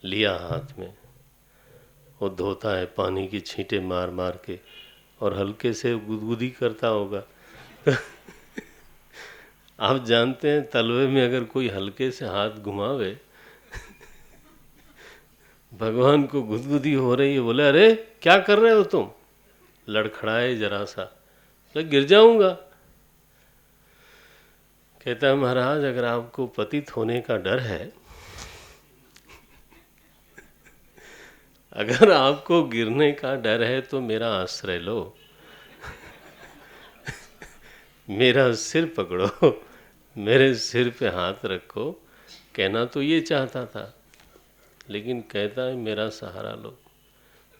लिया हाथ में, वो धोता है पानी की छींटे मार मार के, और हल्के से गुदगुदी करता होगा। आप जानते हैं तलवे में अगर कोई हल्के से हाथ घुमावे, भगवान को गुदगुदी हो रही है, बोले अरे क्या कर रहे हो तुम, लड़खड़ाए जरा सा, तो गिर जाऊंगा। कहता है महाराज अगर आपको पतित होने का डर है, अगर आपको गिरने का डर है तो मेरा आश्रय लो, मेरा सिर पकड़ो, मेरे सिर पे हाथ रखो। कहना तो ये चाहता था, लेकिन कहता है मेरा सहारा लो,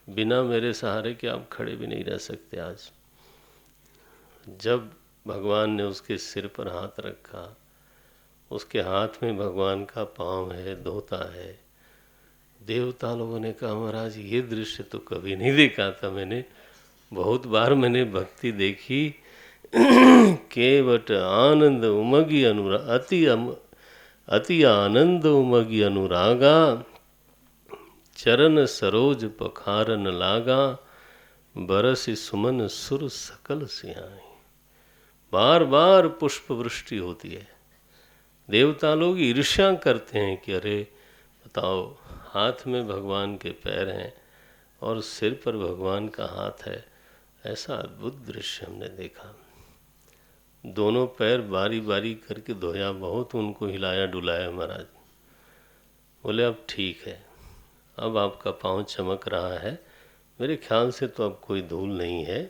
बिना मेरे सहारे के आप खड़े भी नहीं रह सकते। आज जब भगवान ने उसके सिर पर हाथ रखा, उसके हाथ में भगवान का पाँव है, धोता है। देवता लोगों ने कहा महाराज ये दृश्य तो कभी नहीं देखा था मैंने, बहुत बार मैंने भक्ति देखी, केवट आनंद उमगी अति आनंद उमगी अनुरागा, चरण सरोज पखारन लागा, बरस सुमन सुर सकल सियाई। बार बार पुष्प वृष्टि होती है। देवता लोग ईर्ष्या करते हैं कि अरे बताओ, हाथ में भगवान के पैर हैं और सिर पर भगवान का हाथ है। ऐसा अद्भुत दृश्य हमने देखा। दोनों पैर बारी बारी करके धोया, बहुत उनको हिलाया डुलाया महाराज। बोले अब ठीक है, अब आपका पाँव चमक रहा है, मेरे ख्याल से तो अब कोई धूल नहीं है,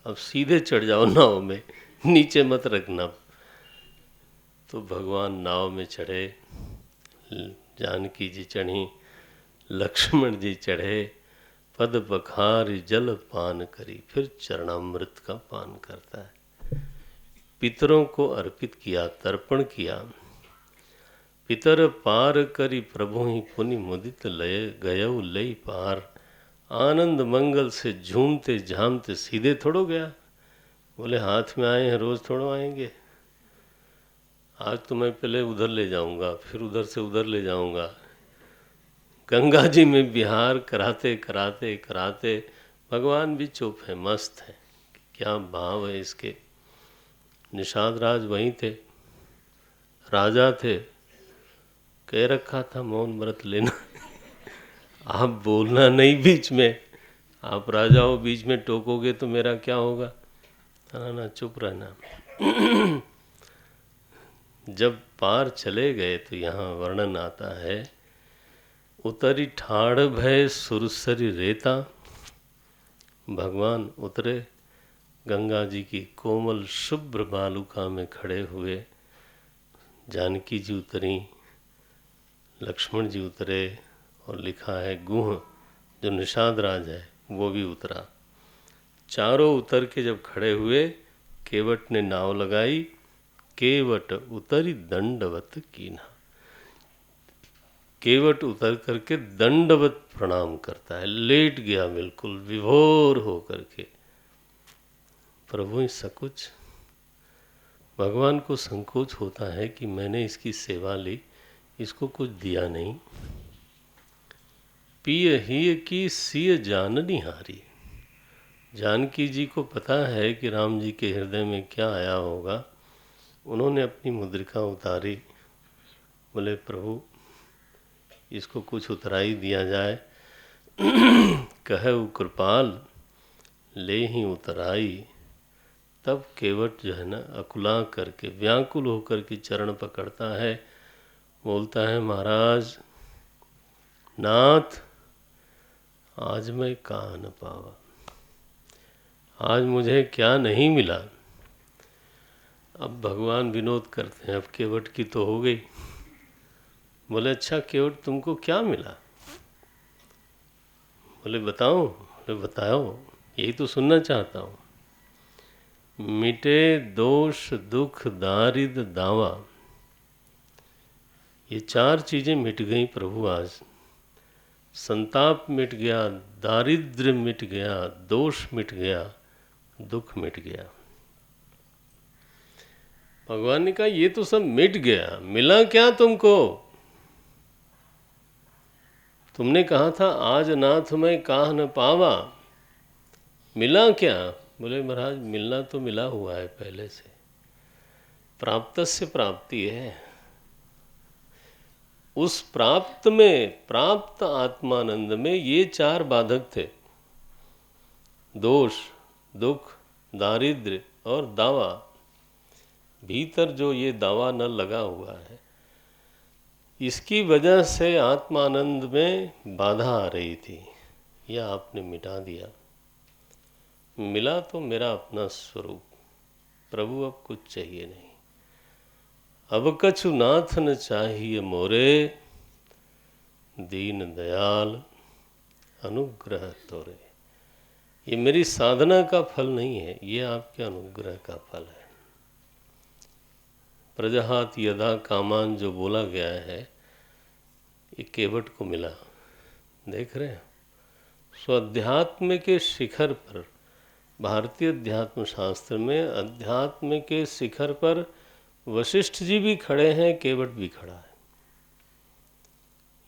अब सीधे चढ़ जाओ नाव में, नीचे मत रखना। तो भगवान नाव में चढ़े, जानकी जी चढ़ी, लक्ष्मण जी चढ़े, पद पखार जल पान करी, फिर चरणामृत का पान करता है। पितरों को अर्पित किया, तर्पण किया। पितर पार करी प्रभु ही पुनि मुदित लय गयऊ लई पार। आनंद मंगल से झूमते झामते सीधे थोड़ो गया। बोले हाथ में आए हैं, रोज थोड़ो आएंगे। आज तो मैं पहले उधर ले जाऊंगा, फिर उधर से उधर ले जाऊंगा। गंगा जी में विहार कराते कराते कराते भगवान भी चुप है, मस्त है। क्या भाव है इसके। निषाद राज वहीं थे, राजा थे, कह रखा था मौन व्रत लेना। आप बोलना नहीं बीच में, आप राजा हो, बीच में टोकोगे तो मेरा क्या होगा। ना चुप रहना। जब पार चले गए तो यहाँ वर्णन आता है, उतरी ठाड़ भय सुरसरी रेता। भगवान उतरे, गंगा जी की कोमल शुभ्र बालुका में खड़े हुए। जानकी जी उतरी, लक्ष्मण जी उतरे, और लिखा है गुह जो निषाद राज है वो भी उतरा। चारों उतर के जब खड़े हुए, केवट ने नाव लगाई। केवट उतरी दंडवत कीन्हा। केवट उतर करके दंडवत प्रणाम करता है, लेट गया बिल्कुल विभोर हो करके। प्रभु ही सकुच। भगवान को संकोच होता है कि मैंने इसकी सेवा ली, इसको कुछ दिया नहीं। पिय ही की सिय जाननी हारी। जानकी जी को पता है कि राम जी के हृदय में क्या आया होगा। उन्होंने अपनी मुद्रिका उतारी, बोले प्रभु इसको कुछ उतराई दिया जाए। कहे कृपाल ले ही उतराई। तब केवट जो है ना, अकुला करके व्याकुल होकर के चरण पकड़ता है, बोलता है महाराज नाथ आज मैं कहाँ न पावा, आज मुझे क्या नहीं मिला। अब भगवान विनोद करते हैं, अब केवट की तो हो गई। बोले अच्छा केवट तुमको क्या मिला। बोले बताओ। बोले बताओ, यही तो सुनना चाहता हूँ। मिटे दोष दुख दारिद दावा। ये चार चीज़ें मिट गई प्रभु आज। संताप मिट गया, दारिद्र्य मिट गया, दोष मिट गया, दुख मिट गया। भगवान ने कहा ये तो सब मिट गया, मिला क्या तुमको। तुमने कहा था आज नाथ मैं काह न पावा, मिला क्या? बोले महाराज मिलना तो मिला हुआ है पहले से, प्राप्तस्य प्राप्ति है। उस प्राप्त में, प्राप्त आत्मानंद में ये चार बाधक थे, दोष, दुख, दारिद्र्य और दावा। भीतर जो ये दावा न लगा हुआ है, इसकी वजह से आत्मानंद में बाधा आ रही थी, यह आपने मिटा दिया। मिला तो मेरा अपना स्वरूप, प्रभु अब कुछ चाहिए नहीं। अब कछु नाथ न चाहिए मोरे, दीन दयाल अनुग्रह तोरे। ये मेरी साधना का फल नहीं है, ये आपके अनुग्रह का फल है। प्रजहात यदा कामान जो बोला गया है, ये केवट को मिला। देख रहे हैं, सो अध्यात्म के शिखर पर, भारतीय अध्यात्म शास्त्र में अध्यात्म के शिखर पर वशिष्ठ जी भी खड़े हैं, केवट भी खड़ा है।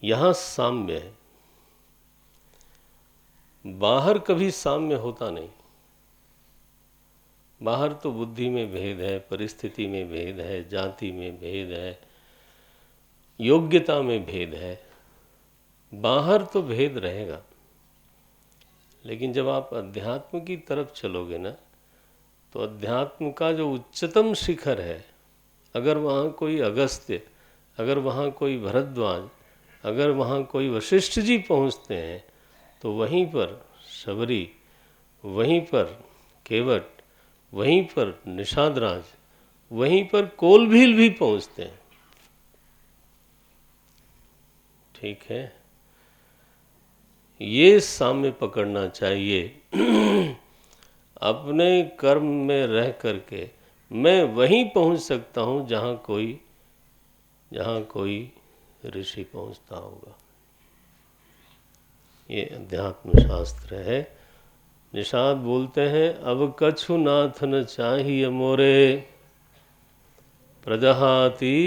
यहाँ साम्य है, बाहर कभी साम्य होता नहीं। बाहर तो बुद्धि में भेद है, परिस्थिति में भेद है, जाति में भेद है, योग्यता में भेद है, बाहर तो भेद रहेगा। लेकिन जब आप अध्यात्म की तरफ चलोगे ना, तो अध्यात्म का जो उच्चतम शिखर है, अगर वहाँ कोई अगस्त्य, अगर वहाँ कोई भरद्वाज, अगर वहाँ कोई वशिष्ठ जी पहुँचते हैं, तो वहीं पर शबरी, वहीं पर केवट, वहीं पर निषादराज, वहीं पर कोलभील भी पहुँचते हैं। ठीक है, ये साम्य पकड़ना चाहिए। अपने कर्म में रह करके मैं वहीं पहुंच सकता हूं जहां कोई ऋषि पहुंचता होगा। ये अध्यात्म शास्त्र है। निषाद बोलते हैं, अब कछु नाथ न चाहिए मोरे, प्रजहाति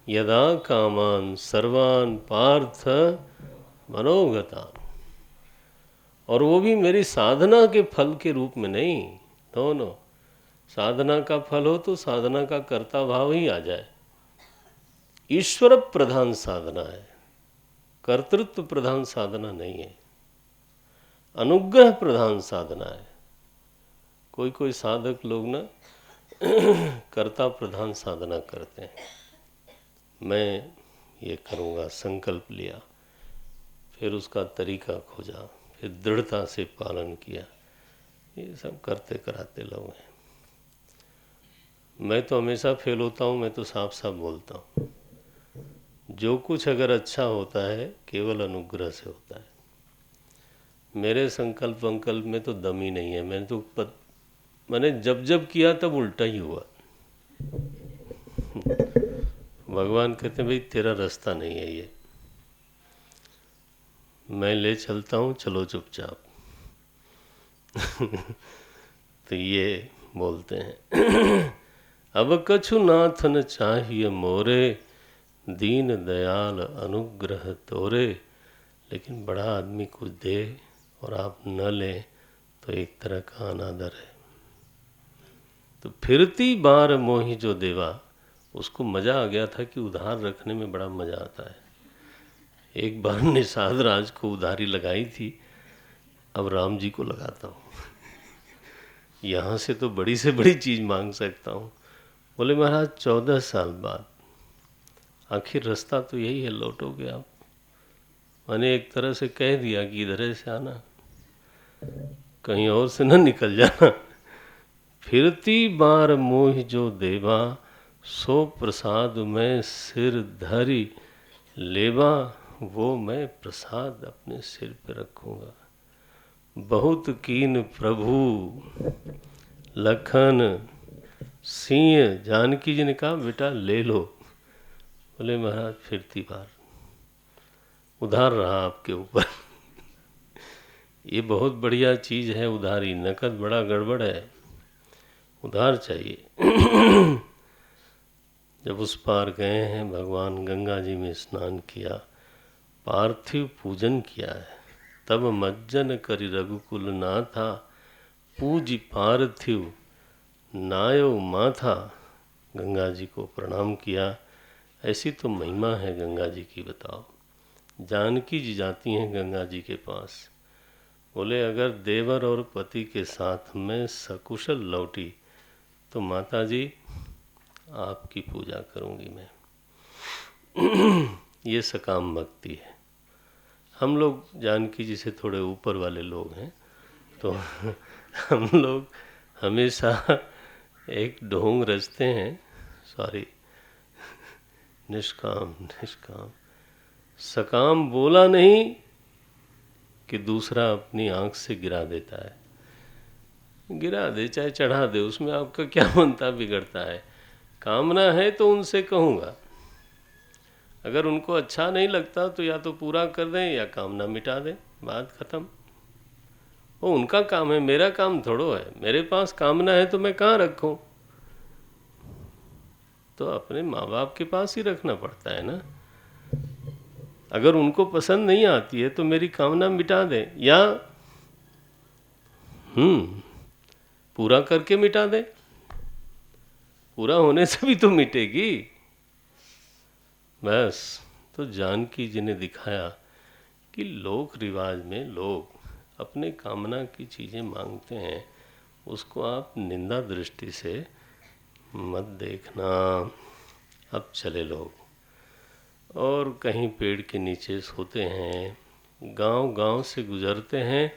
यदा कामान सर्वान पार्थ मनोगतान। और वो भी मेरी साधना के फल के रूप में नहीं। दोनों, साधना का फल हो तो साधना का कर्ता भाव ही आ जाए। ईश्वर प्रधान साधना है, कर्तृत्व प्रधान साधना नहीं है, अनुग्रह प्रधान साधना है। कोई कोई साधक लोग ना कर्ता प्रधान साधना करते हैं। मैं ये करूँगा, संकल्प लिया, फिर उसका तरीका खोजा, फिर दृढ़ता से पालन किया। ये सब करते कराते लोग हैं। मैं तो हमेशा फेल होता हूँ, मैं तो साफ साफ बोलता हूँ। जो कुछ अगर अच्छा होता है केवल अनुग्रह से होता है। मेरे संकल्प वंकल्प में तो दम ही नहीं है। मैंने जब जब किया तब उल्टा ही हुआ। भगवान कहते हैं भाई तेरा रास्ता नहीं है ये, मैं ले चलता हूँ, चलो चुपचाप। तो ये बोलते हैं, अब कछु नाथ न चाहिए मोरे, दीन दयाल अनुग्रह तोरे। लेकिन बड़ा आदमी कुछ दे और आप न लें तो एक तरह का अनादर है। तो फिरती बार मोहि जो देवा, उसको मज़ा आ गया था कि उधार रखने में बड़ा मज़ा आता है। एक बार निषाद राज को उधारी लगाई थी, अब राम जी को लगाता हूँ। यहाँ से तो बड़ी से बड़ी चीज़ मांग सकता हूँ। बोले महाराज 14 साल बाद, आखिर रास्ता तो यही है, लौटोगे आप। मैंने एक तरह से कह दिया कि इधर से आना, कहीं और से न निकल जाना। फिरती बार मोहि जो देवा, सो प्रसाद में सिर धरी लेवा। वो मैं प्रसाद अपने सिर पे रखूँगा। बहुत कीन प्रभु लखन सिंह, जानकी जी ने कहा बेटा ले लो। बोले महाराज फिरती बार उधार रहा आपके ऊपर। ये बहुत बढ़िया चीज़ है उधारी, नकद बड़ा गड़बड़ है, उधार चाहिए। जब उस पार गए हैं, भगवान गंगा जी में स्नान किया, पार्थिव पूजन किया है। तब मज्जन करि रघुकुल नाथा, पूज पार्थिव नायो माथा। गंगा जी को प्रणाम किया। ऐसी तो महिमा है गंगा जी की, बताओ। जानकी जी जाती हैं गंगा जी के पास, बोले अगर देवर और पति के साथ में सकुशल लौटी तो माता जी आपकी पूजा करूंगी मैं। ये सकाम भक्ति है। हम लोग जानकी जी से थोड़े ऊपर वाले लोग हैं, तो हम लोग हमेशा एक ढोंग रचते हैं, सॉरी, निष्काम निष्काम। सकाम बोला नहीं कि दूसरा अपनी आंख से गिरा देता है। गिरा दे चाहे चढ़ा दे, उसमें आपका क्या बनता बिगड़ता है। कामना है तो उनसे कहूँगा, अगर उनको अच्छा नहीं लगता तो या तो पूरा कर दें या कामना मिटा दें, बात खत्म। वो उनका काम है, मेरा काम थोड़ो है। मेरे पास कामना है तो मैं कहाँ रखूं? तो अपने माँ बाप के पास ही रखना पड़ता है ना। अगर उनको पसंद नहीं आती है तो मेरी कामना मिटा दें, या पूरा करके मिटा दें। पूरा होने से भी तो मिटेगी। बस, तो जानकी जी ने दिखाया कि लोक रिवाज में लोग अपने कामना की चीज़ें मांगते हैं, उसको आप निंदा दृष्टि से मत देखना। अब चले लोग और कहीं पेड़ के नीचे सोते हैं, गांव गांव से गुजरते हैं,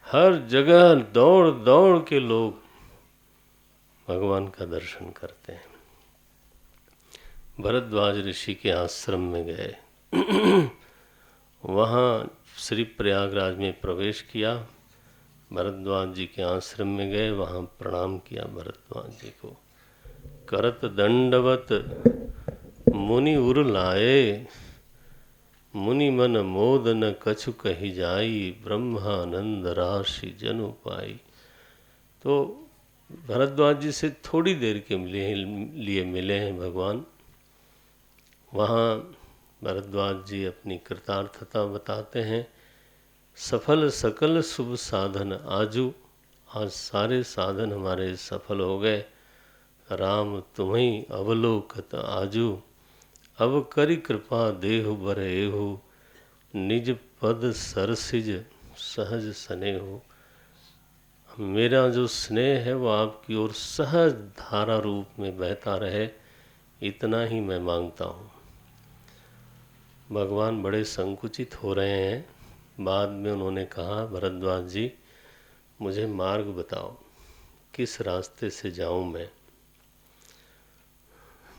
हर जगह दौड़ दौड़ के लोग भगवान का दर्शन करते हैं। भरद्वाज ऋषि के आश्रम में गए, वहाँ श्री प्रयागराज में प्रवेश किया। भरद्वाज जी के आश्रम में गए, वहाँ प्रणाम किया भरद्वाज जी को। करत दंडवत मुनि उर लाए, मुनि मन मोद न कछु कही जाई, ब्रह्मानंद राशि जनु पाई। तो भरद्वाज जी से थोड़ी देर के लिए मिले हैं भगवान। वहाँ भरद्वाज जी अपनी कृतार्थता बताते हैं। सफल सकल शुभ साधन आजू, आज सारे साधन हमारे सफल हो गए। राम तुम्हें अवलोकत आजू, अब करी कृपा देहु बर एहु, निज पद सरसिज सहज स्नेहु। मेरा जो स्नेह है वो आपकी ओर सहज धारा रूप में बहता रहे, इतना ही मैं मांगता हूँ। भगवान बड़े संकुचित हो रहे हैं। बाद में उन्होंने कहा, भरद्वाज जी मुझे मार्ग बताओ, किस रास्ते से जाऊं मैं।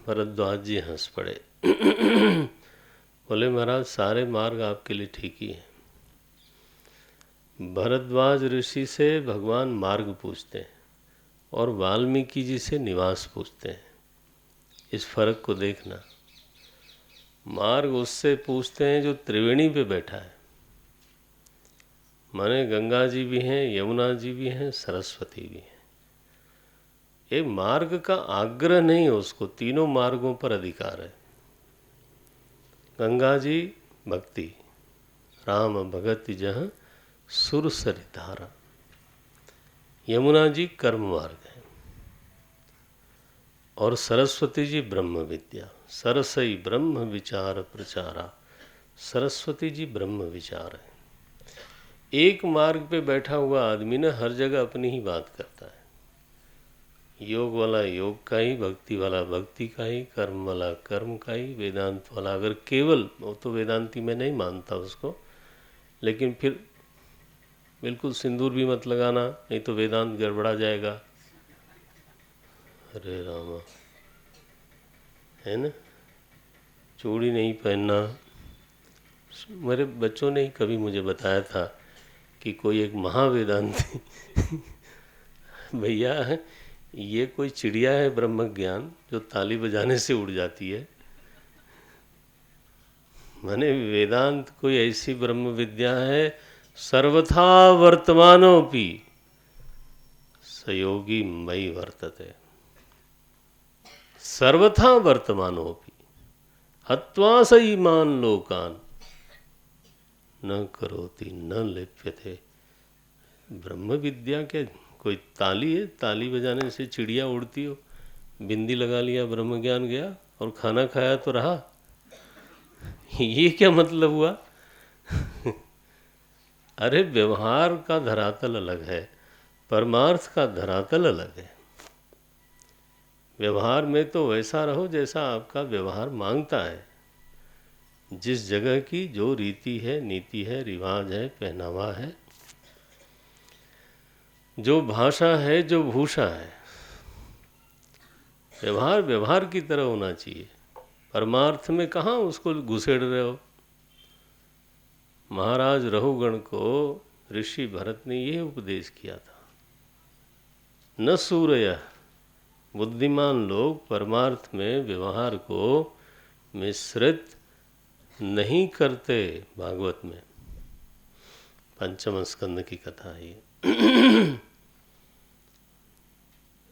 भरद्वाज जी हंस पड़े। बोले महाराज सारे मार्ग आपके लिए ठीक ही हैं। भरद्वाज ऋषि से भगवान मार्ग पूछते हैं और वाल्मीकि जी से निवास पूछते हैं। इस फर्क को देखना। मार्ग उससे पूछते हैं जो त्रिवेणी पे बैठा है, माने गंगा जी भी हैं, यमुना जी भी हैं, सरस्वती भी हैं। ये मार्ग का आग्रह नहीं है उसको, तीनों मार्गों पर अधिकार है। गंगा जी भक्ति, राम भगति जहाँ सुर सरि धारा। यमुना जी कर्म मार्ग है और सरस्वती जी ब्रह्म विद्या। सरसई ब्रह्म विचार प्रचारा, सरस्वती जी ब्रह्म विचार है। एक मार्ग पे बैठा हुआ आदमी ना हर जगह अपनी ही बात करता है। योग वाला योग का ही, भक्ति वाला भक्ति का ही, कर्म वाला कर्म का ही, वेदांत वाला अगर केवल, वो तो वेदांती मैं नहीं मानता उसको, लेकिन फिर बिल्कुल सिंदूर भी मत लगाना, नहीं तो वेदांत गड़बड़ा जाएगा। अरे रामा, है ना। चूड़ी नहीं पहनना। मेरे बच्चों ने ही कभी मुझे बताया था कि कोई एक महावेदांती भैया ये कोई चिड़िया है ब्रह्म ज्ञान जो ताली बजाने से उड़ जाती है। माने वेदांत कोई ऐसी ब्रह्म विद्या है, सर्वथा वर्तमानोपि सयोगी मयि वर्तते। सर्वथा वर्तमानोपि हत्वा सईमान लोकान न करोति न लिप्यते। ब्रह्म विद्या क्या कोई ताली है? ताली बजाने से चिड़िया उड़ती हो? बिंदी लगा लिया ब्रह्म ज्ञान गया, और खाना खाया तो रहा। ये क्या मतलब हुआ? अरे व्यवहार का धरातल अलग है, परमार्थ का धरातल अलग है। व्यवहार में तो वैसा रहो जैसा आपका व्यवहार मांगता है। जिस जगह की जो रीति है, नीति है, रिवाज है, पहनावा है, जो भाषा है, जो भूषा है, व्यवहार व्यवहार की तरह होना चाहिए। परमार्थ में कहाँ उसको घुसेड़ रहे हो? महाराज रहुगण को ऋषि भरत ने यह उपदेश किया था, न सूरय। बुद्धिमान लोग परमार्थ में व्यवहार को मिश्रित नहीं करते। भागवत में पंचम स्कंद की कथा है ये।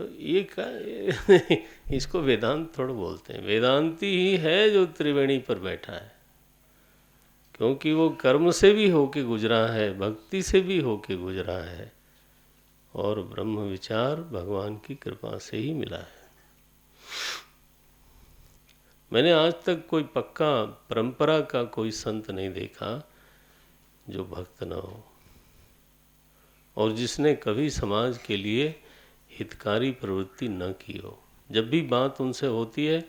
तो ये इसको वेदांत थोड़ा बोलते हैं। वेदांती ही है जो त्रिवेणी पर बैठा है, क्योंकि वो कर्म से भी होके गुजरा है, भक्ति से भी होके गुजरा है, और ब्रह्म विचार भगवान की कृपा से ही मिला है। मैंने आज तक कोई पक्का परंपरा का कोई संत नहीं देखा जो भक्त न हो, और जिसने कभी समाज के लिए हितकारी प्रवृत्ति न की हो। जब भी बात उनसे होती है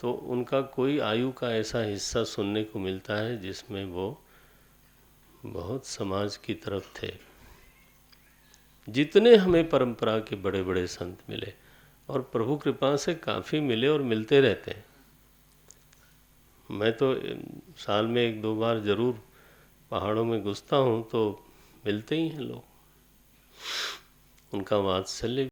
तो उनका कोई आयु का ऐसा हिस्सा सुनने को मिलता है जिसमें वो बहुत समाज की तरफ थे। जितने हमें परंपरा के बड़े बड़े संत मिले, और प्रभु कृपा से काफ़ी मिले और मिलते रहते हैं। मैं तो साल में 1-2 बार ज़रूर पहाड़ों में घुसता हूँ, तो मिलते ही हैं लोग। उनका वात्सल्य